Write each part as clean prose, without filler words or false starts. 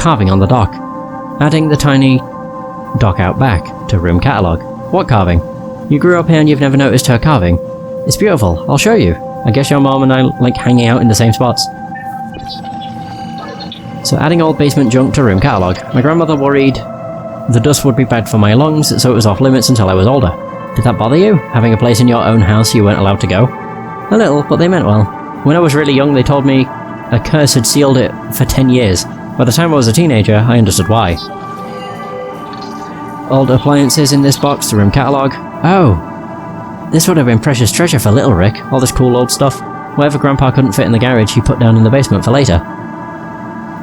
carving on the dock, adding the tiny dock out back to room catalogue. What carving? You grew up here and you've never noticed her carving? It's beautiful, I'll show you. I guess your mom and I like hanging out in the same spots. So adding old basement junk to room catalogue. My grandmother worried the dust would be bad for my lungs, so it was off limits until I was older. Did that bother you? Having a place in your own house you weren't allowed to go? A little, but they meant well. When I was really young they told me a curse had sealed it for 10 years. By the time I was a teenager, I understood why. Old appliances in this box to room catalogue. Oh! This would have been precious treasure for little Rick, all this cool old stuff. Whatever Grandpa couldn't fit in the garage he put down in the basement for later.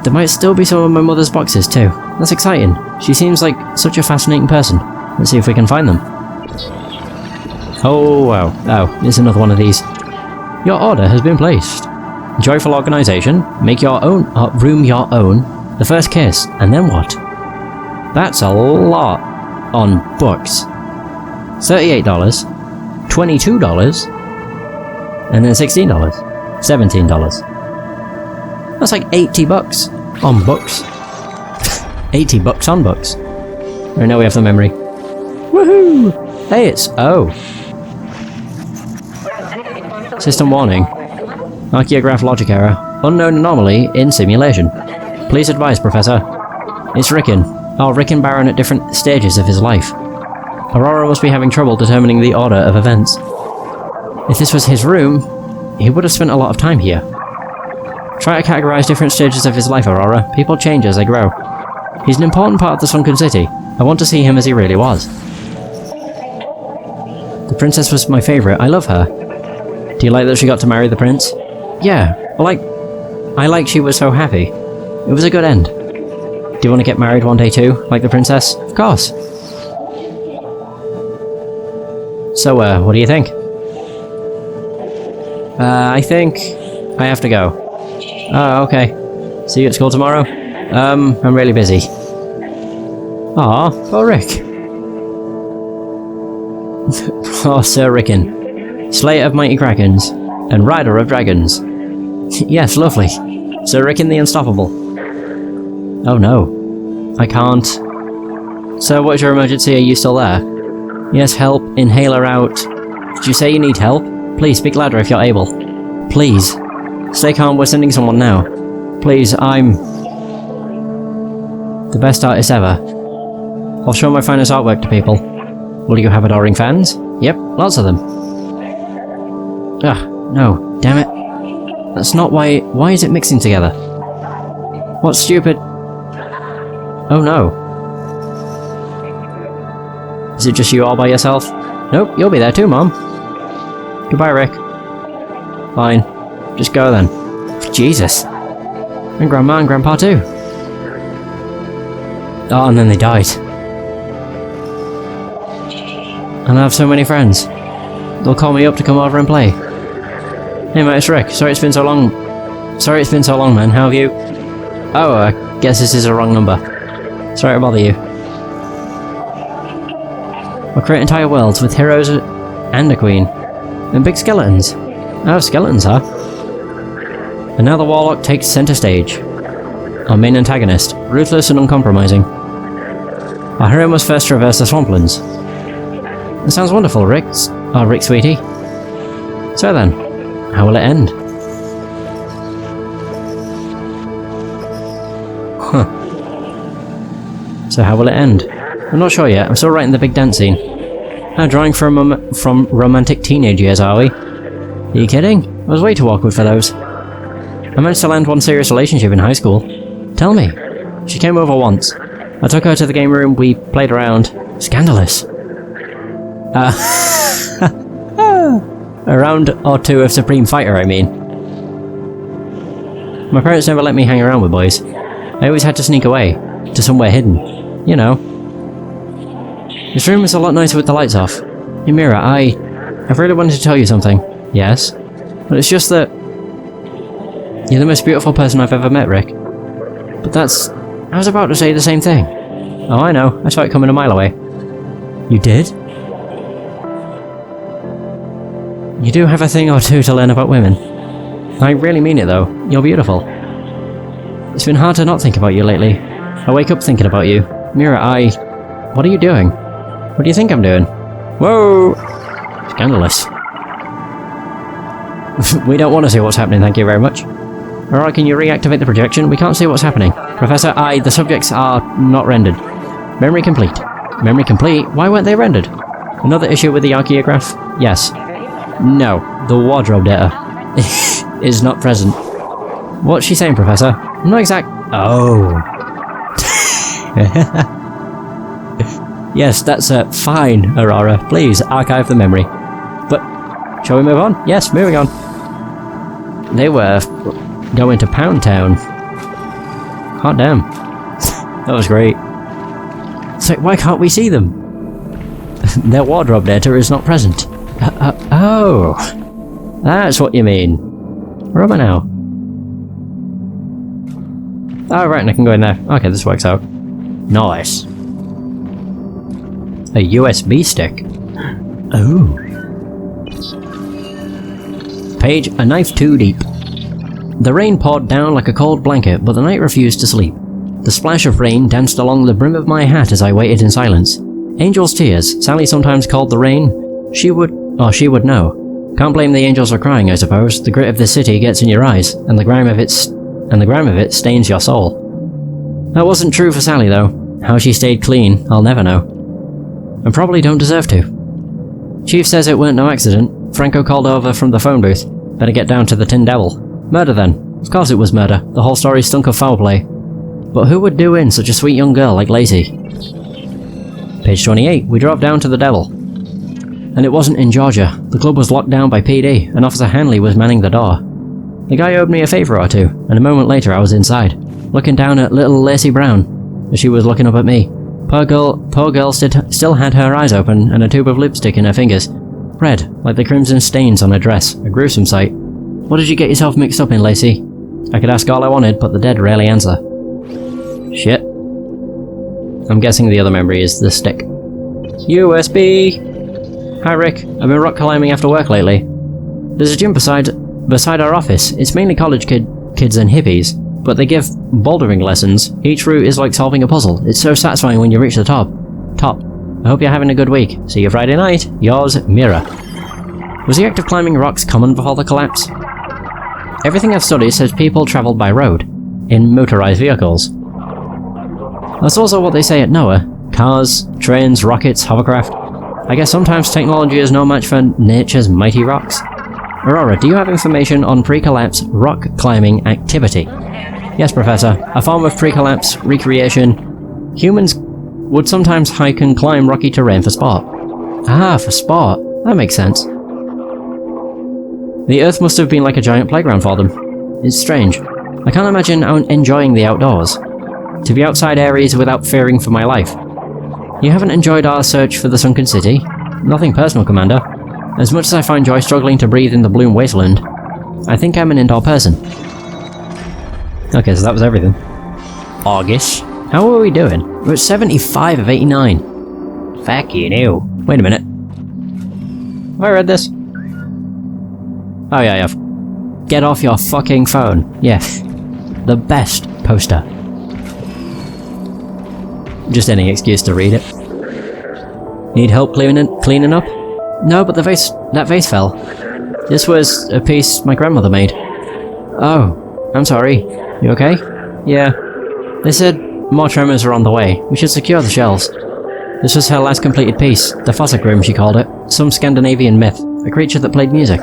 There might still be some of my mother's boxes too. That's exciting. She seems like such a fascinating person. Let's see if we can find them. Oh wow. Oh, it's another one of these. Your order has been placed. Joyful organisation. Make your own room your own. The first kiss. And then what? That's a lot on books. $38, $22, and then $16, $17. That's like $80 on books. $80 on books. Right now we have the memory. Woohoo! Hey, it's O. System warning. Archaeograph logic error. Unknown anomaly in simulation. Please advise, Professor. It's Rickon. Oh, Rickon Baron at different stages of his life. Aurora must be having trouble determining the order of events. If this was his room, he would have spent a lot of time here. Try to categorize different stages of his life, Aurora. People change as they grow. He's an important part of the Sunken City. I want to see him as he really was. The princess was my favourite. I love her. Do you like that she got to marry the prince? Yeah, I like she was so happy. It was a good end. Do you want to get married one day too, like the princess? Of course. So, what do you think? I think I have to go. Oh, okay. See you at school tomorrow? I'm really busy. Aw, oh Rick. Oh, Sir Rickon. Slayer of mighty krakens, and rider of dragons. Yes, lovely. Sir Rickon the Unstoppable. Oh no. I can't. Sir, what is your emergency? Are you still there? Yes, help. Inhaler out. Did you say you need help? Please, speak louder if you're able. Please. Stay calm, we're sending someone now. Please, I'm the best artist ever. I'll show my finest artwork to people. Will you have adoring fans? Yep, lots of them. Ugh, no, damn it. That's not why is it mixing together? What's stupid? Oh no. Is it just you all by yourself? Nope, you'll be there too, Mom. Goodbye, Rick. Fine. Just go then. Jesus. And Grandma and Grandpa too. Oh, and then they died. And I have so many friends. They'll call me up to come over and play. Hey mate, it's Rick. Sorry it's been so long, man. How have you? Oh, I guess this is a wrong number. Sorry to bother you. We'll create entire worlds with heroes and a queen. And big skeletons. Oh, skeletons, huh? And now the Warlock takes centre stage. Our main antagonist, ruthless and uncompromising. Our hero must first traverse the swamplands. That sounds wonderful, Rick. Oh, Rick, sweetie. So then, how will it end? Huh. So how will it end? I'm not sure yet. I'm still writing the big dance scene. Now drawing from romantic teenage years, are we? Are you kidding? I was way too awkward for those. I managed to land one serious relationship in high school. Tell me. She came over once. I took her to the game room, we played around. Scandalous. A round or two of Supreme Fighter, I mean. My parents never let me hang around with boys. I always had to sneak away, to somewhere hidden. You know. This room is a lot nicer with the lights off. Hey Mira, I've really wanted to tell you something. Yes? But it's just that you're the most beautiful person I've ever met, Rick. But I was about to say the same thing. Oh, I know. I saw it coming a mile away. You did? You do have a thing or two to learn about women. I really mean it, though. You're beautiful. It's been hard to not think about you lately. I wake up thinking about you. Mira, What are you doing? What do you think I'm doing? Whoa! Scandalous. We don't want to see what's happening, thank you very much. Alright, can you reactivate the projection? We can't see what's happening. Professor, the subjects are not rendered. Memory complete. Memory complete? Why weren't they rendered? Another issue with the archaeograph? Yes. No. The wardrobe data is not present. What's she saying, Professor? I'm not exact... Oh. Yes, that's fine, Aurora. Please, archive the memory. But, shall we move on? Yes, moving on. They were going to Pound Town. Hot damn. That was great. So, why can't we see them? Their wardrobe data is not present. Oh. That's what you mean. Where am I now? Oh, right, and I can go in there. Okay, this works out. Nice. A USB stick. Oh. Page, a knife too deep. The rain poured down like a cold blanket, but the night refused to sleep. The splash of rain danced along the brim of my hat as I waited in silence. Angel's tears, Sally sometimes called the rain. She would know. Can't blame the angels for crying, I suppose. The grit of the city gets in your eyes, and the grime of it stains your soul. That wasn't true for Sally, though. How she stayed clean, I'll never know. And probably don't deserve to. Chief says it weren't no accident. Franco called over from the phone booth. Better get down to the Tin Devil. Murder then. Of course it was murder. The whole story stunk of foul play. But who would do in such a sweet young girl like Lacey? Page 28. We drove down to the Devil. And it wasn't in Georgia. The club was locked down by PD, and Officer Hanley was manning the door. The guy owed me a favour or two, and a moment later I was inside, looking down at little Lacey Brown, as she was looking up at me. Poor girl still had her eyes open and a tube of lipstick in her fingers. Red, like the crimson stains on her dress, a gruesome sight. What did you get yourself mixed up in, Lacey? I could ask all I wanted, but the dead rarely answer. Shit. I'm guessing the other memory is the stick. USB! Hi Rick, I've been rock climbing after work lately. There's a gym beside our office. It's mainly college kids and hippies, but they give bouldering lessons. Each route is like solving a puzzle. It's so satisfying when you reach the top. I hope you're having a good week. See you Friday night. Yours, Mira. Was the act of climbing rocks common before the collapse? Everything I've studied says people travelled by road, in motorised vehicles. That's also what they say at NOAA. Cars, trains, rockets, hovercraft. I guess sometimes technology is no match for nature's mighty rocks. Aurora, do you have information on pre-collapse rock climbing activity? Yes, Professor. A form of pre-collapse recreation. Humans would sometimes hike and climb rocky terrain for sport. Ah, for sport. That makes sense. The Earth must have been like a giant playground for them. It's strange. I can't imagine enjoying the outdoors. To be outside areas without fearing for my life. You haven't enjoyed our search for the sunken city? Nothing personal, Commander. As much as I find joy struggling to breathe in the Bloom Wasteland, I think I'm an indoor person. Okay, so that was everything. August. How are we doing? We're at 75 of 89. Fucking hell. Wait a minute. Have I read this? Oh yeah, I have. Get off your fucking phone. Yes. The best poster. Just any excuse to read it. Need help cleaning up? No, but that vase fell. This was a piece my grandmother made. Oh, I'm sorry. You okay? Yeah. They said more tremors are on the way. We should secure the shells. This was her last completed piece. The Fossegrim, she called it. Some Scandinavian myth. A creature that played music.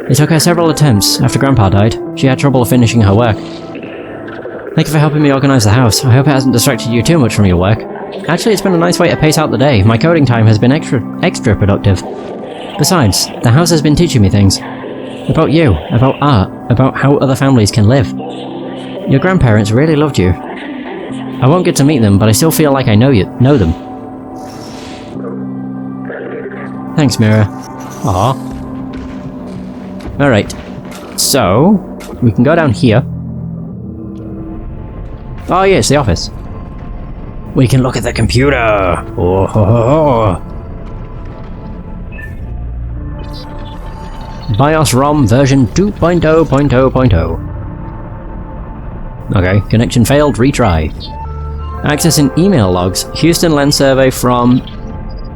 It took her several attempts. After Grandpa died, she had trouble finishing her work. Thank you for helping me organise the house. I hope it hasn't distracted you too much from your work. Actually, it's been a nice way to pace out the day. My coding time has been extra productive. Besides, the house has been teaching me things. About you, about art, about how other families can live. Your grandparents really loved you. I won't get to meet them, but I still feel like I know them. Thanks, Mira. Aww. Alright. So, we can go down here. Oh yeah, it's the office. We can look at the computer! Oh, ho, ho, ho. BIOS ROM version 2.0.0.0. Okay, connection failed, retry. Accessing email logs. Houston land survey from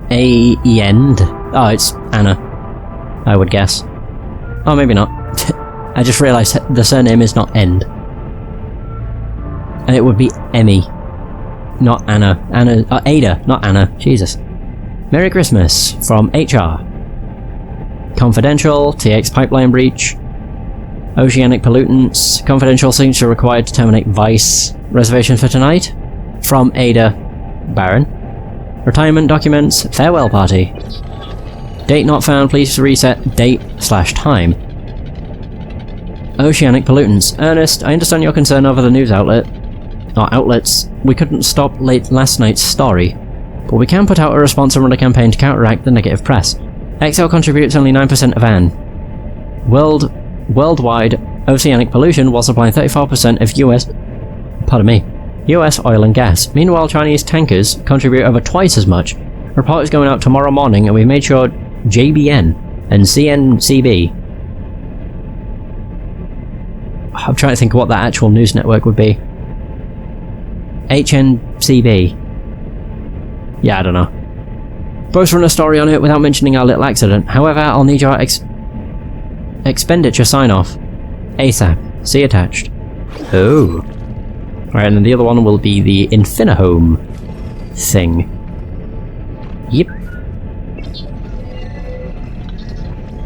End. Oh, it's Anna, I would guess. Oh, maybe not. I just realised the surname is not End. And it would be Emmy, not Anna. Ada, not Anna. Jesus. Merry Christmas from HR. Confidential, TX pipeline breach. Oceanic pollutants. Confidential signature required to terminate Vice. Reservation for tonight? From Ada Baron. Retirement documents. Farewell party. Date not found, please reset date/time. Oceanic pollutants. Ernest, I understand your concern over the news outlet. Or outlets. We couldn't stop last night's story, but we can put out a response and run a campaign to counteract the negative press. XL contributes only 9% of AN. Worldwide oceanic pollution while supplying 34% of US oil and gas. Meanwhile, Chinese tankers contribute over twice as much. A report is going out tomorrow morning, and we've made sure JBN and CNCB. I'm trying to think of what that actual news network would be. HNCB. Yeah, I don't know. Both run a story on it without mentioning our little accident. However, I'll need your expenditure sign-off. ASAP. See attached. Oh. Right, and then the other one will be the Infinihome thing. Yep.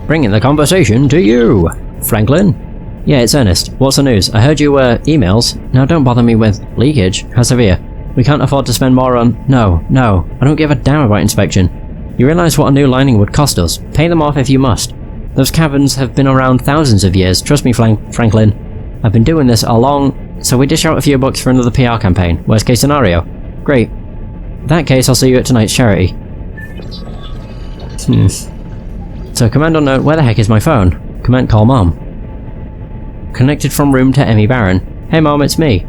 Bringing the conversation to you, Franklin. Yeah, it's Ernest. What's the news? I heard you were emails. Now don't bother me with leakage. How severe? We can't afford to spend more on... No. I don't give a damn about inspection. You realise what a new lining would cost us. Pay them off if you must. Those caverns have been around thousands of years. Trust me, Franklin. I've been doing this a long... So we dish out a few bucks for another PR campaign. Worst case scenario. Great. In that case, I'll see you at tonight's charity. So, command unknown, where the heck is my phone? Command call Mom. Connected from room to Emmy Barron. Hey Mom, it's me.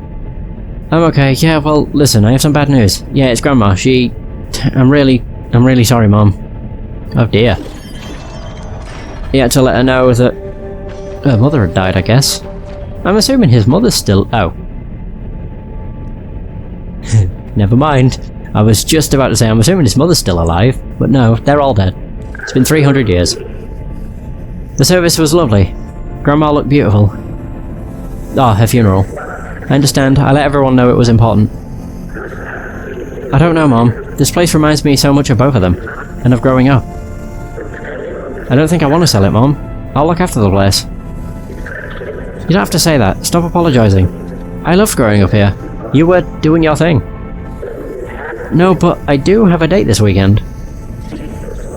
I'm okay. Yeah, well, listen, I have some bad news. Yeah, it's Grandma. I'm really sorry, Mom. Oh dear. He had to let her know that her mother had died, I guess. I'm assuming his mother's still... Oh. Never mind. I was just about to say I'm assuming his mother's still alive, but no, they're all dead. It's been 300 years. The service was lovely. Grandma looked beautiful. Ah, her funeral. I understand. I let everyone know it was important. I don't know, Mom. This place reminds me so much of both of them, and of growing up. I don't think I want to sell it, Mom. I'll look after the place. You don't have to say that. Stop apologising. I loved growing up here. You were doing your thing. No, but I do have a date this weekend.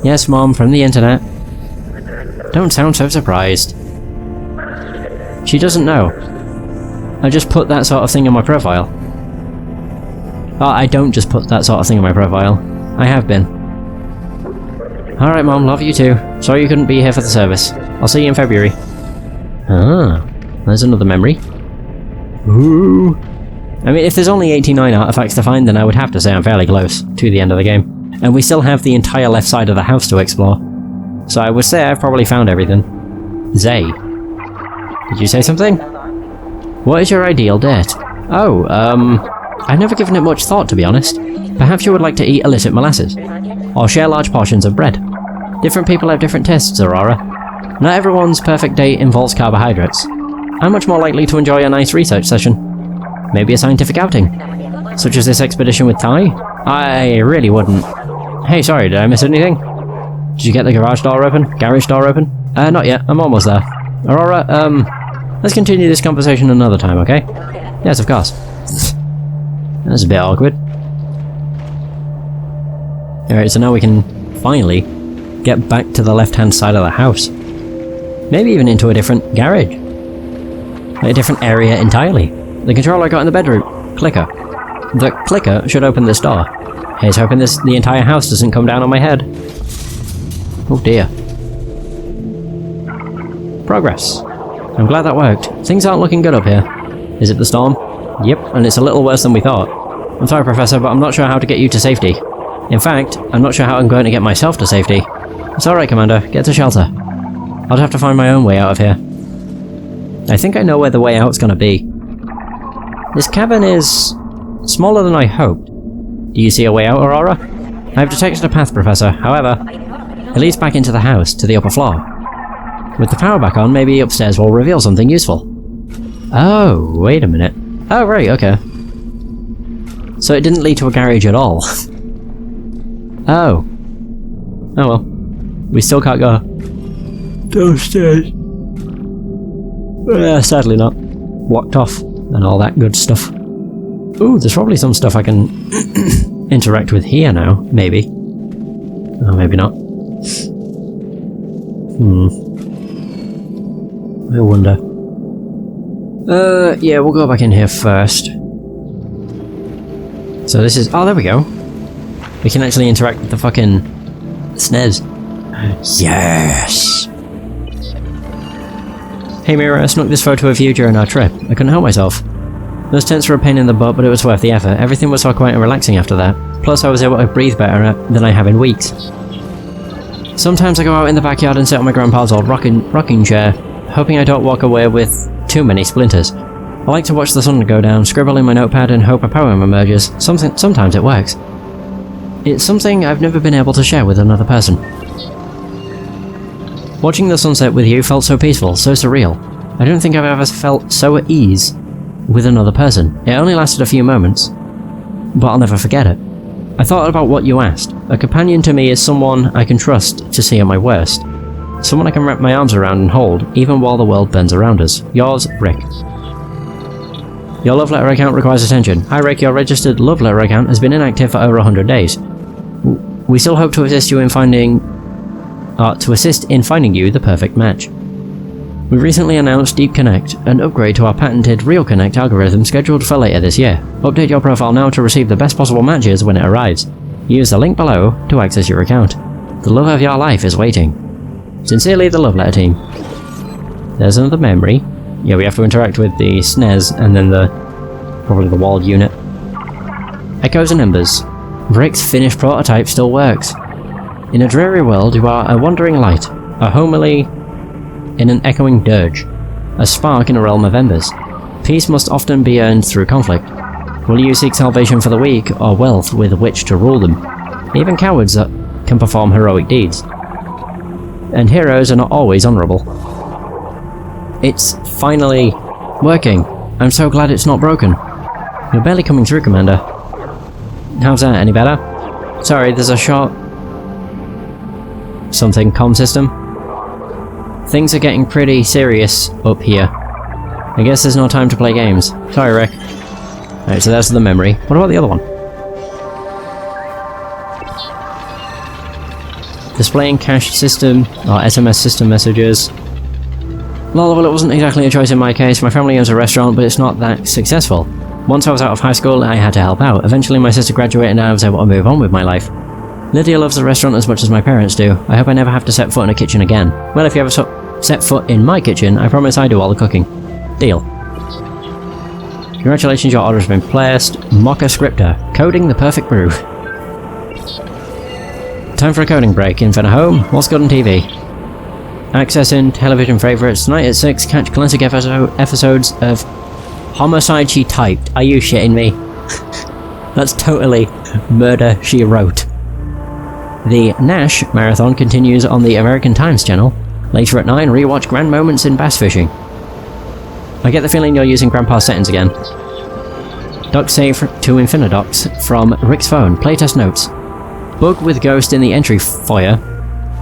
Yes, Mom, from the internet. Don't sound so surprised. She doesn't know. I just put that sort of thing on my profile. Oh, I don't just put that sort of thing on my profile. I have been. Alright, Mom, love you too. Sorry you couldn't be here for the service. I'll see you in February. Ah, there's another memory. Ooh. I mean, if there's only 89 artifacts to find, then I would have to say I'm fairly close to the end of the game. And we still have the entire left side of the house to explore. So I would say I've probably found everything. Zay. Did you say something? What is your ideal date? Oh, I've never given it much thought, to be honest. Perhaps you would like to eat illicit molasses. Or share large portions of bread. Different people have different tastes, Aurora. Not everyone's perfect date involves carbohydrates. I'm much more likely to enjoy a nice research session. Maybe a scientific outing. Such as this expedition with Ty? I really wouldn't. Hey, sorry, did I miss anything? Did you get the garage door open? Garage door open? Not yet. I'm almost there. Aurora, let's continue this conversation another time, okay? Yes, of course. That's a bit awkward. Alright, so now we can finally get back to the left-hand side of the house. Maybe even into a different garage. A different area entirely. The controller I got in the bedroom. Clicker. The clicker should open this door. Here's hoping the entire house doesn't come down on my head. Oh dear. Progress. I'm glad that worked. Things aren't looking good up here. Is it the storm? Yep, and it's a little worse than we thought. I'm sorry, Professor, but I'm not sure how to get you to safety. In fact, I'm not sure how I'm going to get myself to safety. It's alright, Commander. Get to shelter. I'll have to find my own way out of here. I think I know where the way out's gonna be. This cabin is smaller than I hoped. Do you see a way out, Aurora? I have detected a path, Professor. However, it leads back into the house, to the upper floor. With the power back on, maybe upstairs will reveal something useful. Oh, wait a minute. Oh, right, okay. So it didn't lead to a garage at all. Oh. Oh well. We still can't go downstairs. Sadly not. Blocked off, and all that good stuff. Ooh, there's probably some stuff I can interact with here now, maybe. Oh, maybe not. I wonder. Yeah, we'll go back in here first. So this is... Oh, there we go. We can actually interact with the fucking SNES. Yes! Hey Mira, I snuck this photo of you during our trip. I couldn't help myself. Those tents were a pain in the butt, but it was worth the effort. Everything was so quiet and relaxing after that. Plus, I was able to breathe better than I have in weeks. Sometimes I go out in the backyard and sit on my grandpa's old rocking chair, hoping I don't walk away with too many splinters. I like to watch the sun go down, scribble in my notepad, and hope a poem emerges. Sometimes it works. It's something I've never been able to share with another person. Watching the sunset with you felt so peaceful, so surreal. I don't think I've ever felt so at ease with another person. It only lasted a few moments, but I'll never forget it. I thought about what you asked. A companion to me is someone I can trust to see at my worst. Someone I can wrap my arms around and hold, even while the world bends around us. Yours, Rick. Your love letter account requires attention. Hi Rick, your registered love letter account has been inactive for over 100 days. We still hope to assist you in finding you the perfect match. We recently announced Deep Connect, an upgrade to our patented Real Connect algorithm scheduled for later this year. Update your profile now to receive the best possible matches when it arrives. Use the link below to access your account. The love of your life is waiting. Sincerely, the Love Letter team. There's another memory. Yeah, we have to interact with the SNES and then probably the wall unit. Echoes and Embers. Rick's finished prototype still works. In a dreary world, you are a wandering light, a homily in an echoing dirge, a spark in a realm of embers. Peace must often be earned through conflict. Will you seek salvation for the weak, or wealth with which to rule them? Even cowards can perform heroic deeds. And heroes are not always honourable. It's finally working. I'm so glad it's not broken. You're barely coming through, Commander. How's that? Any better? Sorry, there's a short... something comm system. Things are getting pretty serious up here. I guess there's no time to play games. Sorry, Rick. Alright, so that's the memory. What about the other one? Displaying cache system, or SMS system messages. Well, it wasn't exactly a choice in my case. My family owns a restaurant, but it's not that successful. Once I was out of high school, I had to help out. Eventually my sister graduated and I was able to move on with my life. Lydia loves the restaurant as much as my parents do. I hope I never have to set foot in a kitchen again. Well, if you ever set foot in my kitchen, I promise I do all the cooking. Deal. Congratulations, your order has been placed. Mocha Scripter. Coding the perfect brew. Time for a coding break. Infinite Home. What's good on TV? Accessing television favourites. Tonight at 6, catch classic episodes of Homicide She Typed. Are you shitting me? That's totally Murder She Wrote. The Nash Marathon continues on the American Times channel. Later at 9, rewatch Grand Moments in Bass Fishing. I get the feeling you're using Grandpa's settings again. Doc save to Infinidocs from Rick's phone. Playtest notes. Bug with ghost in the entry foyer.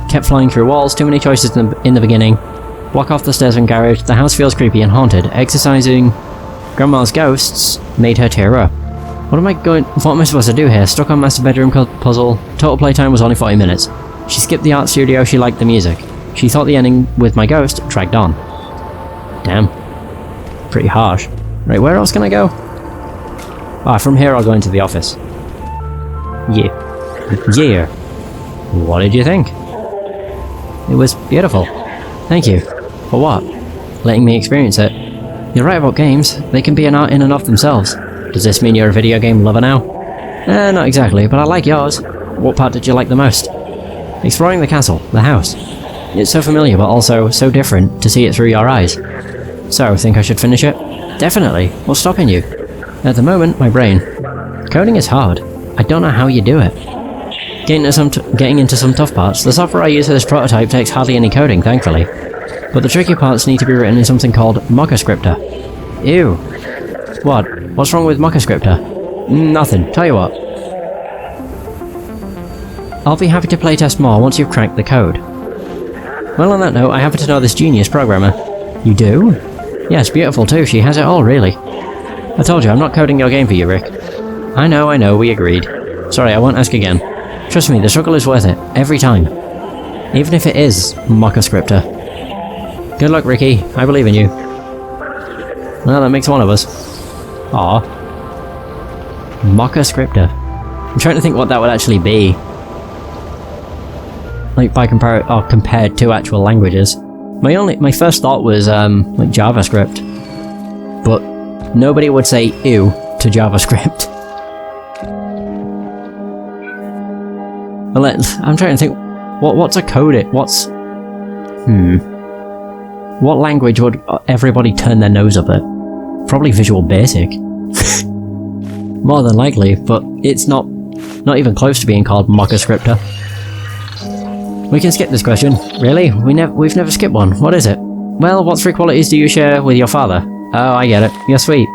Kept flying through walls, too many choices in the beginning. Block off the stairs and garage. The house feels creepy and haunted. Exercising Grandma's ghosts made her tear up. What am I supposed to do here? Stuck on master bedroom puzzle. Total playtime was only 40 minutes. She skipped the art studio, she liked the music. She thought the ending with my ghost dragged on. Damn. Pretty harsh. Right, where else can I go? Ah, from here I'll go into the office. Yeah. Yeah. What did you think? It was beautiful. Thank you. For what? Letting me experience it. You're right about games. They can be an art in and of themselves. Does this mean you're a video game lover now? Not exactly, but I like yours. What part did you like the most? Exploring the castle, the house. It's so familiar, but also so different to see it through your eyes. So, think I should finish it? Definitely. What's stopping you? At the moment, my brain. Coding is hard. I don't know how you do it. Getting into some tough parts, the software I use for this prototype takes hardly any coding, thankfully. But the tricky parts need to be written in something called Mockascriptor. Ew. What? What's wrong with Mockascriptor? Nothing. Tell you what. I'll be happy to playtest more once you've cracked the code. Well, on that note, I happen to know this genius programmer. You do? Yes, beautiful too. She has it all, really. I told you, I'm not coding your game for you, Rick. I know, we agreed. Sorry, I won't ask again. Trust me, the struggle is worth it. Every time. Even if it is Mockascriptor. Good luck, Ricky. I believe in you. Well, that makes one of us. Aw. Mockascriptor. I'm trying to think what that would actually be. Like, compared to actual languages. My first thought was, like JavaScript. But nobody would say ew to JavaScript. I'm trying to think, what's a code? What language would everybody turn their nose up at? Probably Visual Basic. More than likely, but it's not even close to being called Mockascriptor. We can skip this question. Really? We've never skipped one. What is it? Well, what 3 qualities do you share with your father? Oh, I get it. You're sweet.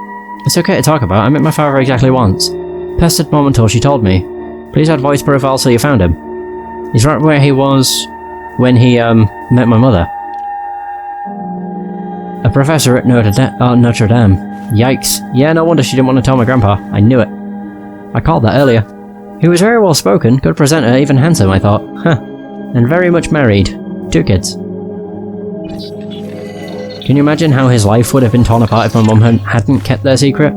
It's okay to talk about. I met my father exactly once. Pestered mom until she told me. Please add voice profile so you found him. He's right where he was when he, met my mother. A professor at Notre Dame. Yikes. Yeah, no wonder she didn't want to tell my grandpa. I knew it. I called that earlier. He was very well spoken, good presenter, even handsome, I thought. Huh. And very much married. 2 kids. Can you imagine how his life would have been torn apart if my mum hadn't kept their secret?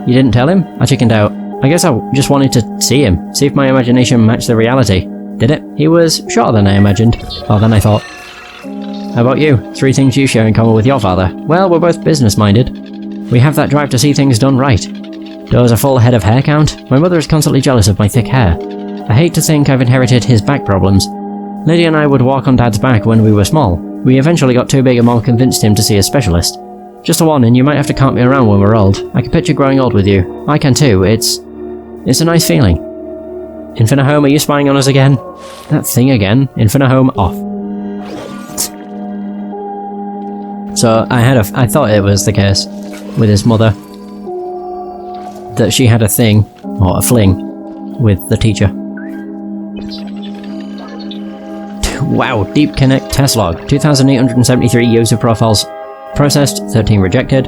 You didn't tell him? I chickened out. I guess I just wanted to see him, see if my imagination matched the reality. Did it? He was shorter than I imagined. Or than I thought. How about you? 3 things you share in common with your father. Well, we're both business-minded. We have that drive to see things done right. Does a full head of hair count? My mother is constantly jealous of my thick hair. I hate to think I've inherited his back problems. Lydia and I would walk on Dad's back when we were small. We eventually got too big and Mom convinced him to see a specialist. Just a warning, you might have to cart me around when we're old. I can picture growing old with you. I can too. It's a nice feeling. Infinihome, are you spying on us again? That thing again. Infinihome off. So I thought it was the case with his mother that she had a thing, or a fling, with the teacher. Wow, Deep Connect test log. 2,873 user profiles processed, 13 rejected,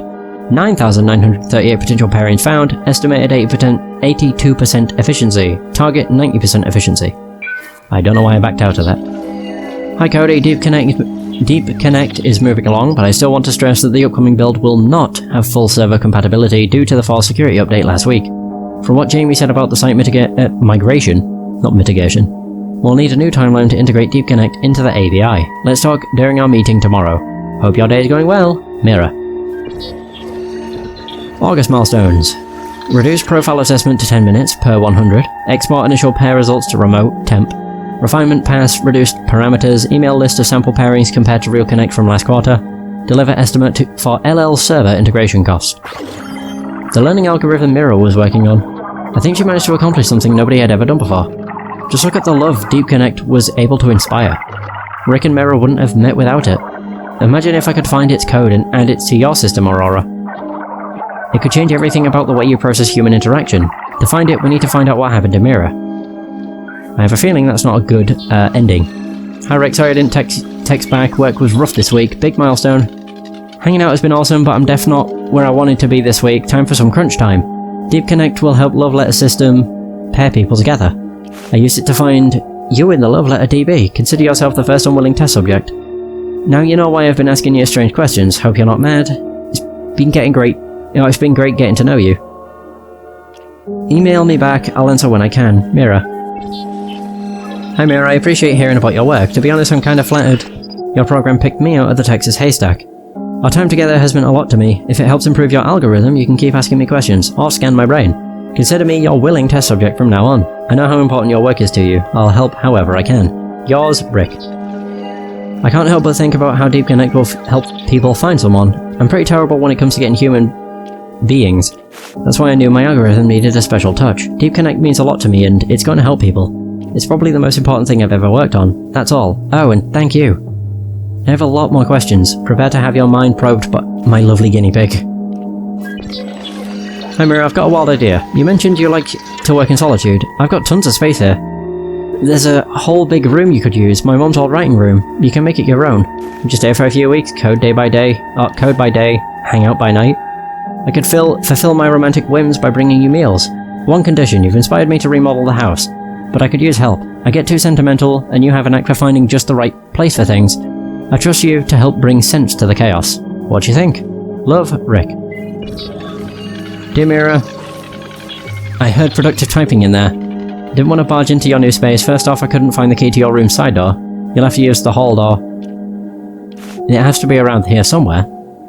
9,938 potential pairings found, estimated 82% efficiency, target 90% efficiency. I don't know why I backed out of that. Hi Cody, Deep Connect is moving along, but I still want to stress that the upcoming build will not have full server compatibility due to the false security update last week. From what Jamie said about the site migration, not mitigation, we'll need a new timeline to integrate Deep Connect into the API. Let's talk during our meeting tomorrow. Hope your day is going well. Mira. August milestones. Reduce profile assessment to 10 minutes per 100. Export initial pair results to remote temp. Refinement pass reduced parameters. Email list of sample pairings compared to Real Connect from last quarter. Deliver estimate for LL server integration cost. The learning algorithm Mira was working on. I think she managed to accomplish something nobody had ever done before. Just look at the love Deep Connect was able to inspire. Rick and Mira wouldn't have met without it. Imagine if I could find its code and add it to your system, Aurora. It could change everything about the way you process human interaction. To find it, we need to find out what happened to Mira. I have a feeling that's not a good ending. Hi Rick, sorry I didn't text back. Work was rough this week. Big milestone. Hanging out has been awesome, but I'm definitely not where I wanted to be this week. Time for some crunch time. Deep Connect will help Love Letter system pair people together. I used it to find you in the Love Letter DB. Consider yourself the first unwilling test subject. Now you know why I've been asking you strange questions. Hope you're not mad. It's been great getting to know you. Email me back, I'll answer when I can. Mira. Hi Mira, I appreciate hearing about your work. To be honest, I'm kind of flattered. Your program picked me out of the Texas haystack. Our time together has meant a lot to me. If it helps improve your algorithm, you can keep asking me questions, or scan my brain. Consider me your willing test subject from now on. I know how important your work is to you. I'll help however I can. Yours, Rick. I can't help but think about how Deep Connect will help people find someone. I'm pretty terrible when it comes to getting human beings. That's why I knew my algorithm needed a special touch. Deep Connect means a lot to me, and it's going to help people. It's probably the most important thing I've ever worked on. That's all. Oh, and thank you. I have a lot more questions. Prepare to have your mind probed by my lovely guinea pig. Hi Mira, I've got a wild idea. You mentioned you like to work in solitude. I've got tons of space here. There's a whole big room you could use, my mom's old writing room. You can make it your own. Just stay for a few weeks, code by day, hang out by night. I could fulfill my romantic whims by bringing you meals. One condition, you've inspired me to remodel the house. But I could use help. I get too sentimental, and you have a knack for finding just the right place for things. I trust you to help bring sense to the chaos. What do you think? Love, Rick. Dear Mira, I heard productive typing in there. Didn't want to barge into your new space. First off, I couldn't find the key to your room's side door. You'll have to use the hall door. It has to be around here somewhere.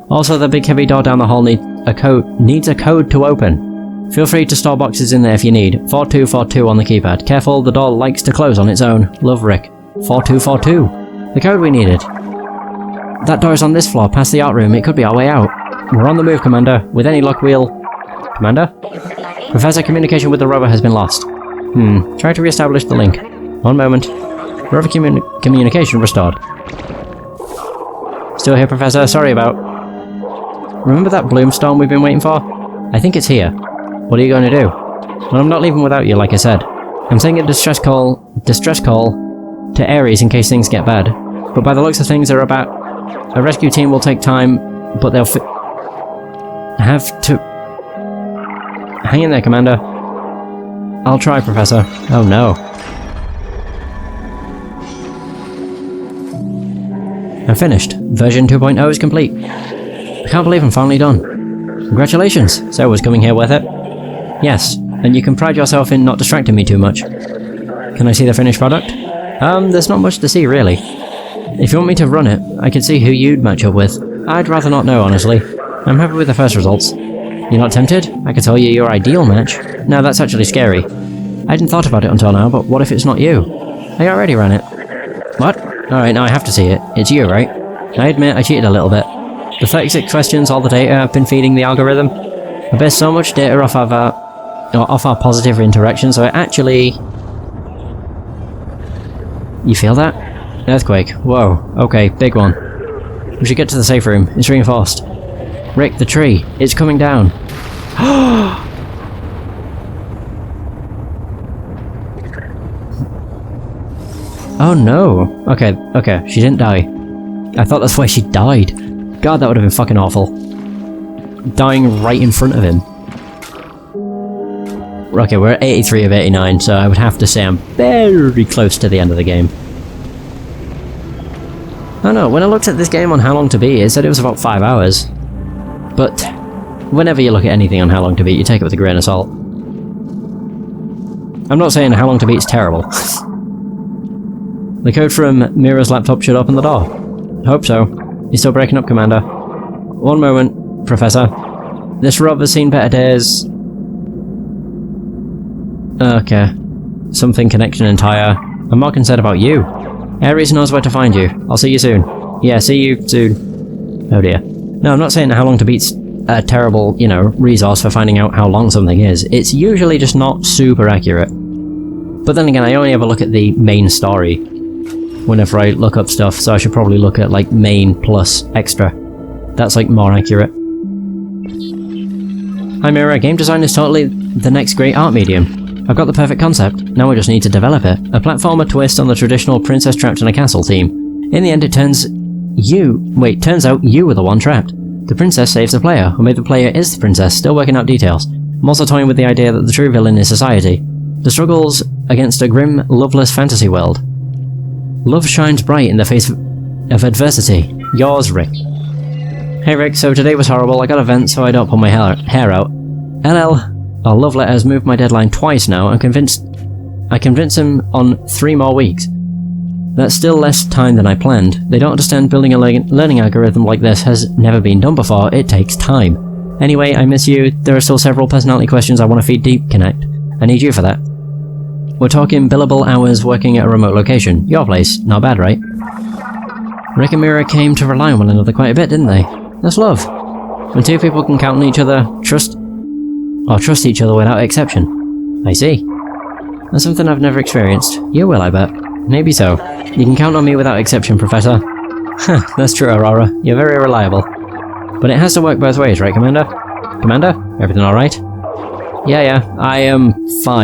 Also, the big heavy door down the hall needs a code to open. Feel free to store boxes in there if you need. 4242 on the keypad. Careful, the door likes to close on its own. Love, Rick. 4242. The code we needed. That door is on this floor, past the art room. It could be our way out. We're on the move, Commander. With any luck, we'll... Commander? Professor, communication with the rover has been lost. Try to re-establish the link. One moment. Rover communication restored. Still here, Professor. Sorry about... Remember that bloom storm we've been waiting for? I think it's here. What are you going to do? Well, I'm not leaving without you, like I said. I'm sending a distress call to Ares in case things get bad. But by the looks of things, a rescue team will take time, but they'll have to... Hang in there, Commander. I'll try, Professor. Oh no. I'm finished. Version 2.0 is complete. I can't believe I'm finally done. Congratulations! So was coming here worth it? Yes, and you can pride yourself in not distracting me too much. Can I see the finished product? There's not much to see, really. If you want me to run it, I can see who you'd match up with. I'd rather not know, honestly. I'm happy with the first results. You're not tempted? I could tell you your ideal match. No, that's actually scary. I hadn't thought about it until now, but what if it's not you? I already ran it. What? Alright, now I have to see it. It's you, right? I admit I cheated a little bit. The 36 questions, all the data I've been feeding the algorithm. I based so much data off our positive interaction, so it actually... You feel that? Earthquake. Whoa. Okay, big one. We should get to the safe room. It's reinforced. Rick, the tree. It's coming down. Oh no. Okay. She didn't die. I thought that's why she died. God, that would have been fucking awful. Dying right in front of him. Okay, we're at 83 of 89, so I would have to say I'm very close to the end of the game. Oh no, when I looked at this game on How Long to Beat, it said it was about 5 hours. But whenever you look at anything on How Long to Beat, you take it with a grain of salt. I'm not saying How Long to Beat is terrible. The code from Mira's laptop should open the door. Hope so. You're still breaking up, Commander. One moment, Professor. This rover's seen better days. Okay. Something connection entire. I'm more concerned about you. Ares knows where to find you. I'll see you soon. Yeah, see you soon. Oh dear. No, I'm not saying How Long to Beat's a terrible, resource for finding out how long something is. It's usually just not super accurate. But then again, I only ever look at the main story whenever I look up stuff, so I should probably look at, like, main plus extra. That's, like, more accurate. Hi Mira, game design is totally the next great art medium. I've got the perfect concept, now I just need to develop it. A platformer twist on the traditional princess trapped in a castle theme. In the end it turns out you were the one trapped. The princess saves the player, or maybe the player is the princess, still working out details. I'm also toying with the idea that the true villain is society. The struggles against a grim, loveless fantasy world. Love shines bright in the face of adversity. Yours, Rick. Hey Rick, so today was horrible, I got a vent so I don't pull my hair out. LL, our love letter has moved my deadline twice now and I convinced him on 3 more weeks. That's still less time than I planned. They don't understand building a learning algorithm like this has never been done before, it takes time. Anyway, I miss you, there are still several personality questions I want to feed Deep Connect. I need you for that. We're talking billable hours working at a remote location. Your place, not bad, right? Rick and Mira came to rely on one another quite a bit, didn't they? That's love. When two people can count on each other, trust each other without exception. I see. That's something I've never experienced. You will, I bet. Maybe so. You can count on me without exception, Professor. Huh, that's true, Aurora. You're very reliable. But it has to work both ways, right, Commander? Commander? Everything alright? Yeah, I am fine.